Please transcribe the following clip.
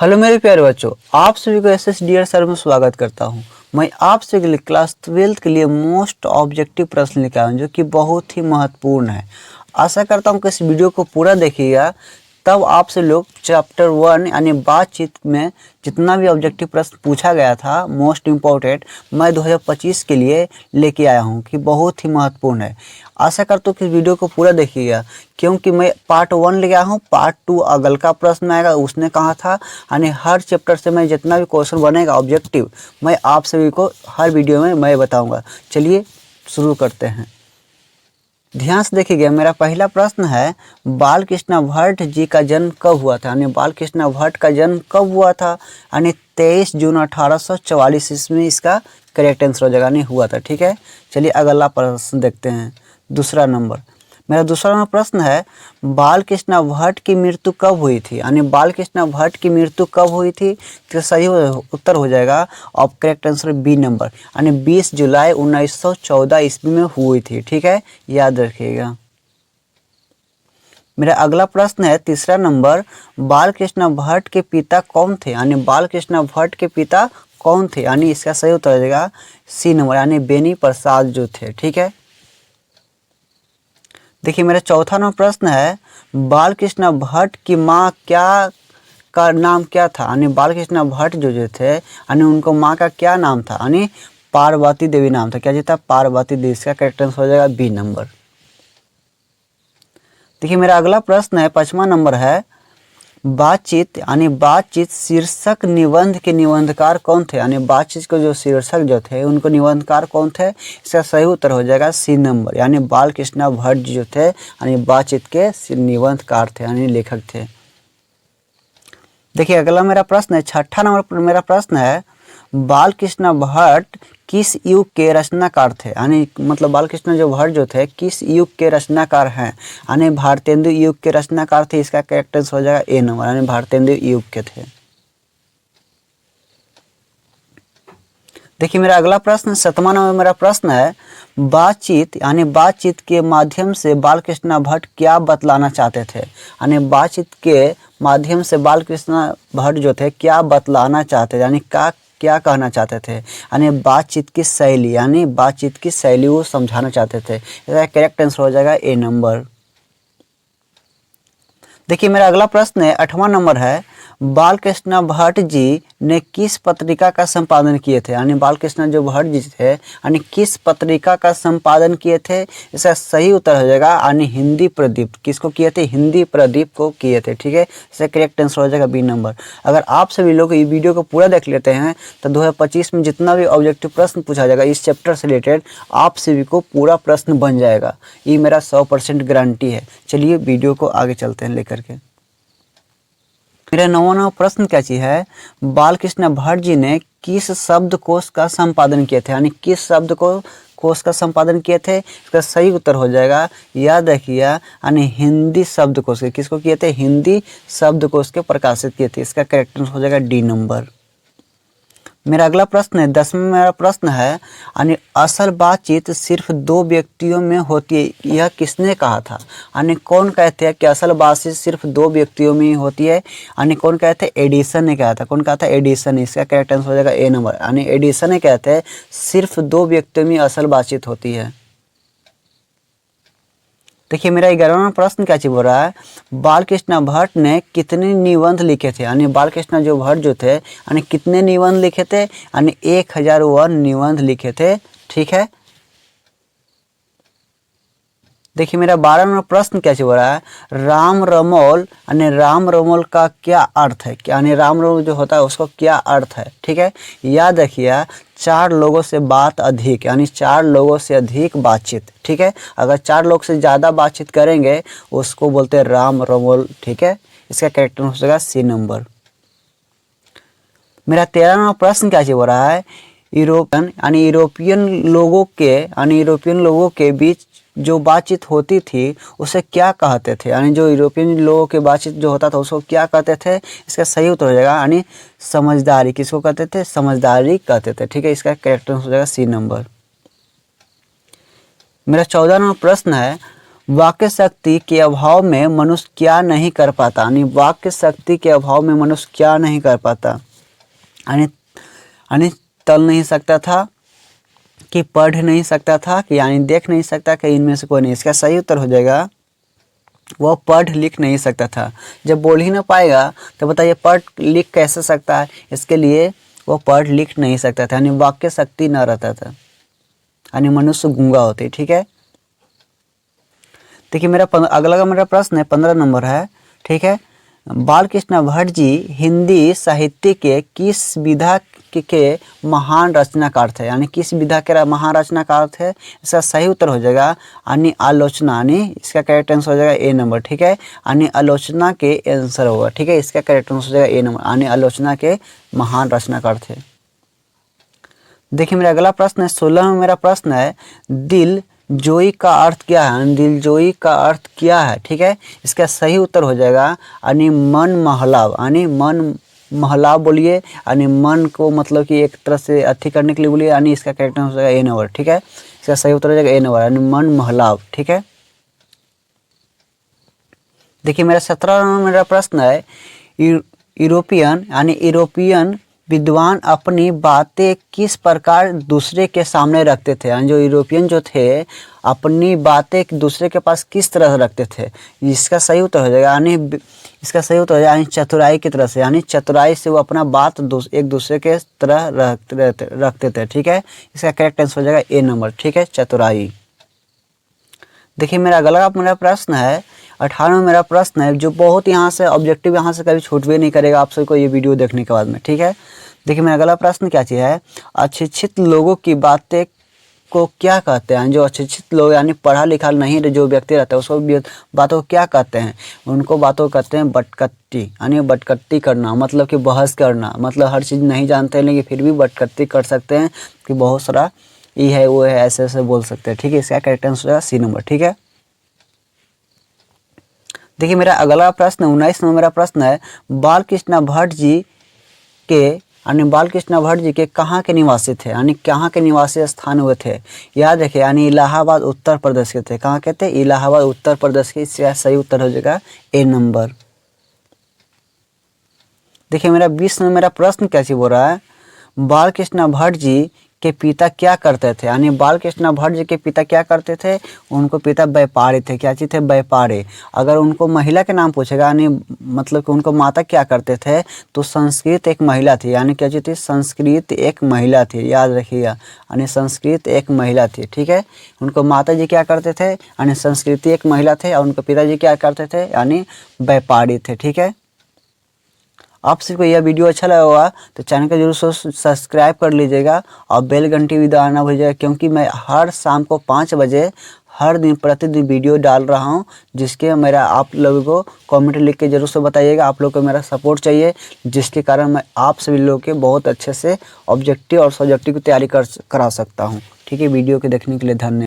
Hello मेरे प्यारे बच्चों, आप सभी को एसएसडीआर सर में स्वागत करता हूं। मैं आप सभी के लिए क्लास 12 के लिए मोस्ट ऑब्जेक्टिव प्रश्न लेकर आया हूं जो कि बहुत ही महत्वपूर्ण है। आशा करता हूं कि इस वीडियो को पूरा देखिएगा, तब आपसे लोग चैप्टर 1 यानी बातचीत में जितना भी ऑब्जेक्टिव प्रश्न पूछा गया था मोस्ट इम्पोर्टेंट, मैं 2025 के लिए लेके आया हूं कि बहुत ही महत्वपूर्ण है। आशा करता हूं कि इस वीडियो को पूरा देखिएगा, क्योंकि मैं पार्ट 1 लेके आया हूं। पार्ट 2 अगल का प्रश्न आएगा, उसने कहा था यानी हर चैप्टर से मैं जितना भी क्वेश्चन बनेगा ऑब्जेक्टिव, मैं आप सभी को हर वीडियो में मैं बताऊंगा। चलिए शुरू करते हैं। ध्यान से देखिएगा, मेरा पहला प्रश्न है बाल कृष्ण भट्ट जी का जन्म कब हुआ था। यानी बाल कृष्ण भट्ट का जन्म कब हुआ था, यानी 23 जून 1844 ईस्वी इसका करेक्ट आंसर हो जाएगा, नहीं हुआ था। ठीक है, चलिए अगला प्रश्न देखते हैं। दूसरा नंबर, मेरा दूसरा नंबर प्रश्न है बाल कृष्ण भट्ट की मृत्यु कब हुई थी। यानी बाल कृष्ण भट्ट की मृत्यु कब हुई थी, तो सही उत्तर हो जाएगा और करेक्ट आंसर बी नंबर, यानी 20 जुलाई 1914 ईस्वी में हुई थी। ठीक है, याद रखिएगा। मेरा अगला प्रश्न है तीसरा नंबर, बाल कृष्ण भट्ट के पिता कौन थे। यानी बाल कृष्ण भट्ट के पिता कौन थे, यानी इसका सही उत्तर हो जाएगा सी नंबर, यानी बेनी प्रसाद जो थे। ठीक है, देखिए मेरा चौथा नंबर प्रश्न है बाल कृष्ण भट्ट की माँ का नाम क्या था। यानी बाल कृष्ण भट्ट जो थे, यानी उनको माँ का क्या नाम था, यानी पार्वती देवी नाम था। क्या जी था, पार्वती देवी। इसका करेक्ट आंसर हो जाएगा बी नंबर। देखिए मेरा अगला प्रश्न है पांचवा नंबर है बातचीत, यानी बातचीत शीर्षक निबंध के निबंधकार कौन थे। यानी बातचीत को जो शीर्षक जो थे उनको निबंधकार कौन थे, इसका सही उत्तर हो जाएगा सी नंबर, यानी बाल कृष्ण भट्ट जो थे यानी बातचीत के निबंधकार थे, यानी लेखक थे। देखिए अगला मेरा प्रश्न है छठा नंबर पर मेरा प्रश्न है बाल कृष्ण भट्ट किस युग के रचनाकार थे। यानी मतलब बाल कृष्ण जो भट्ट जो थे किस युग के रचनाकार हैं, यानी भारतेंदु युग के रचनाकार थे। इसका करेक्ट आंसर हो जाएगा ए नंबर, यानी भारतेंदु युग के थे। देखिए मेरा अगला प्रश्न सातवां नंबर मेरा प्रश्न है बातचीत, यानी बातचीत के माध्यम से बाल कृष्ण भट्ट क्या बतलाना चाहते थे। यानी बातचीत के माध्यम से बाल कृष्ण भट्ट जो थे क्या बतलाना चाहते थे, यानी क्या कहना चाहते थे। यानी बातचीत की शैली, यानी बातचीत की शैली वो समझाना चाहते थे। इसका करेक्ट आंसर हो जाएगा ए नंबर। देखिए मेरा अगला प्रश्न है आठवां नंबर है बाल कृष्ण भट्ट जी ने किस पत्रिका का संपादन किए थे। यानी बाल कृष्ण जो भट्ट जी थे यानी किस पत्रिका का संपादन किए थे, इसका सही उत्तर हो जाएगा यानी हिंदी प्रदीप। किसको किए थे, हिंदी प्रदीप को किए थे। ठीक है, इसका करेक्ट आंसर हो जाएगा बी नंबर। अगर आप सभी लोग ये वीडियो को पूरा देख लेते हैं तो 2025 में जितना भी ऑब्जेक्टिव प्रश्न पूछा जाएगा इस चैप्टर से रिलेटेड आप सभी को पूरा प्रश्न बन जाएगा, ये मेरा 100% गारंटी है। चलिए वीडियो को आगे चलते हैं लेकर के। मेरा नवा प्रश्न क्या चीज है बाल कृष्ण भट्ट जी ने किस शब्दकोश का संपादन किए थे। यानी किस शब्द को कोश का संपादन किए थे, इसका सही उत्तर हो जाएगा याद रखिए यानी हिंदी शब्दकोश के। किसको किए थे, हिंदी शब्दकोश के प्रकाशित किए थे। इसका करेक्ट आंसर हो जाएगा डी नंबर। मेरा अगला प्रश्न है दसवां मेरा प्रश्न है यानी असल बातचीत सिर्फ दो व्यक्तियों में होती है, यह किसने कहा था। यानी कौन कहते हैं कि असल बातचीत सिर्फ दो व्यक्तियों में ही होती है, यानी कौन कहते हैं, एडिसन ने कहा था। कौन कहा था, एडिसन। इसका करेक्ट आंसर हो जाएगा ए नंबर, यानी एडिसन ने कहते हैं सिर्फ दो व्यक्तियों में असल बातचीत होती है। देखिए मेरा 11वां प्रश्न क्या चीज बोल रहा है बाल कृष्ण भट्ट ने कितने निबंध लिखे थे। यानी बाल कृष्ण जो भट्ट जो थे यानी कितने निबंध लिखे थे, यानी 1001 निबंध लिखे थे। ठीक है, देखिए मेरा 12वां प्रश्न क्या हो रहा है राम रमोल, यानी राम रमोल का क्या अर्थ है, यानी राम रमोल जो होता है उसको क्या अर्थ है। ठीक है, याद रखिए 4 लोगों से बात अधिक, यानी 4 लोगों से अधिक बातचीत। ठीक है, अगर 4 लोग से ज़्यादा बातचीत करेंगे उसको बोलते हैं राम रमोल। ठीक है, इसका करेक्ट हो जाएगा सी नंबर। मेरा 13वां प्रश्न क्या हो रहा है यूरोपियन, यानी यूरोपियन लोगों के बीच जो बातचीत होती थी उसे क्या कहते थे। यानी जो यूरोपियन लोगों के बातचीत जो होता था उसको क्या कहते थे, इसका सही उत्तर हो जाएगा यानी समझदारी। किसको कहते थे, समझदारी कहते थे। ठीक है, इसका करेक्ट हो जाएगा सी नंबर। मेरा 14वां प्रश्न है वाक्य शक्ति के अभाव में मनुष्य क्या नहीं कर पाता, यानी वाक्य शक्ति के अभाव में मनुष्य क्या नहीं कर पाता, यानी तल नहीं सकता था, कि पढ़ नहीं सकता था, कि यानी देख नहीं सकता, कि इनमें से कोई नहीं। इसका सही उत्तर हो जाएगा वह पढ़ लिख नहीं सकता था। जब बोल ही ना पाएगा तो बताइए पढ़ लिख कैसे सकता है, इसके लिए वो पढ़ लिख नहीं सकता था, यानी वाक्य शक्ति न रहता था, यानी मनुष्य गूंगा होते। ठीक है, देखिए मेरा अगला मेरा प्रश्न है 15 नंबर है। ठीक है, बालकृष्ण भट्ट जी हिंदी साहित्य के किस विधा के महान रचनाकार थे, यानी किस विधा के महान रचनाकार थे। इसका सही उत्तर हो जाएगा यानी आलोचना, यानी इसका करेक्ट आंसर हो जाएगा ए नंबर। ठीक है, यानी आलोचना के आंसर होगा। ठीक है, इसका करेक्ट आंसर हो जाएगा ए नंबर, यानी आलोचना के महान रचनाकार थे। देखिए मेरा अगला प्रश्न है 16 में मेरा प्रश्न है दिल जोई का अर्थ क्या है, दिल जोई का अर्थ क्या है। ठीक है, इसका सही उत्तर हो जाएगा यानी मन महलाव, यानी मन महलाव बोलिए, यानी मन को मतलब कि एक तरह से अथी करने के लिए बोलिए, यानी इसका करेक्ट आंसर हो जाएगा ए नंबर। ठीक है, इसका सही उत्तर हो जाएगा ए नंबर, यानी मन महलाव। ठीक है, देखिए मेरा 17 नंबर मेरा प्रश्न है यूरोपियन, यानी यूरोपियन विद्वान अपनी बातें किस प्रकार दूसरे के सामने रखते थे, यानी जो यूरोपियन जो थे अपनी बातें दूसरे के पास किस तरह रखते थे। इसका सही उत्तर हो जाएगा यानी इसका सही उत्तर हो जाएगा यानी चतुराई की तरह से, यानी चतुराई से वो अपना बात एक दूसरे के तरह रखते थे। ठीक है, इसका करेक्ट आंसर हो जाएगा ए नंबर। ठीक है, चतुराई। देखिए मेरा अगला मेरा प्रश्न है 18 मेरा प्रश्न है जो बहुत यहाँ से ऑब्जेक्टिव यहाँ से कभी छूट भी नहीं करेगा आप सबको ये वीडियो देखने के बाद में। ठीक है, देखिए मेरा अगला प्रश्न क्या चीज़ है, अशिक्षित लोगों की बातें को क्या कहते हैं। जो अशिक्षित लोग यानी पढ़ा लिखा नहीं जो व्यक्ति रहता है उसको बातों को क्या कहते हैं, उनको बातों को कहते हैं बटकट्टी, यानी बटकट्टी करना मतलब कि बहस करना, मतलब हर चीज़ नहीं जानते हैं लेकिन फिर भी बटकट्टी कर सकते हैं कि बहुत सारा ये है वो है ऐसे ऐसे बोल सकते हैं। ठीक है, इसका करेक्ट आंसर हो जाएगा सी नंबर। ठीक है, देखिए मेरा अगला प्रश्न 19 नंबर मेरा प्रश्न है बालकृष्ण भट्ट जी के यानी बालकृष्ण भट्ट जी के कहाँ के निवासी थे, यानी कहाँ के निवासी स्थान हुए थे। याद रखिए यानी इलाहाबाद उत्तर प्रदेश के थे। कहाँ के थे, इलाहाबाद उत्तर प्रदेश के। इसका सही उत्तर हो जाएगा ए नंबर। देखिए मेरा 20 में मेरा प्रश्न कैसे बोल रहा है बालकृष्ण भट्ट जी के पिता क्या करते थे, यानी बालकृष्ण भट्ट जी के पिता क्या करते थे, उनको पिता व्यापारी थे। क्या चीज़ थे, व्यापारी। अगर उनको महिला के नाम पूछेगा यानी मतलब कि उनको माता क्या करते थे तो संस्कृत एक महिला थी, यानी क्या चीज़ थी, संस्कृत एक महिला थी। याद रखिएगा यानी संस्कृत एक महिला थी। ठीक है, उनको माता जी क्या करते थे यानी संस्कृति एक महिला थे और उनके पिताजी क्या करते थे यानी व्यापारी थे। ठीक है, आप सबको यह वीडियो अच्छा लगा होगा तो चैनल को जरूर सब्सक्राइब कर लीजिएगा और बेल घंटी भी दबाना भूलिएगा, क्योंकि मैं हर शाम को 5 बजे हर दिन प्रतिदिन वीडियो डाल रहा हूं, जिसके मेरा आप लोगों को कमेंट लिख के जरूर से बताइएगा। आप लोग को मेरा सपोर्ट चाहिए, जिसके कारण मैं आप सभी लोगों के बहुत अच्छे से ऑब्जेक्टिव और सब्जेक्टिव की तैयारी करा सकता हूँ। ठीक है, वीडियो को देखने के लिए धन्यवाद।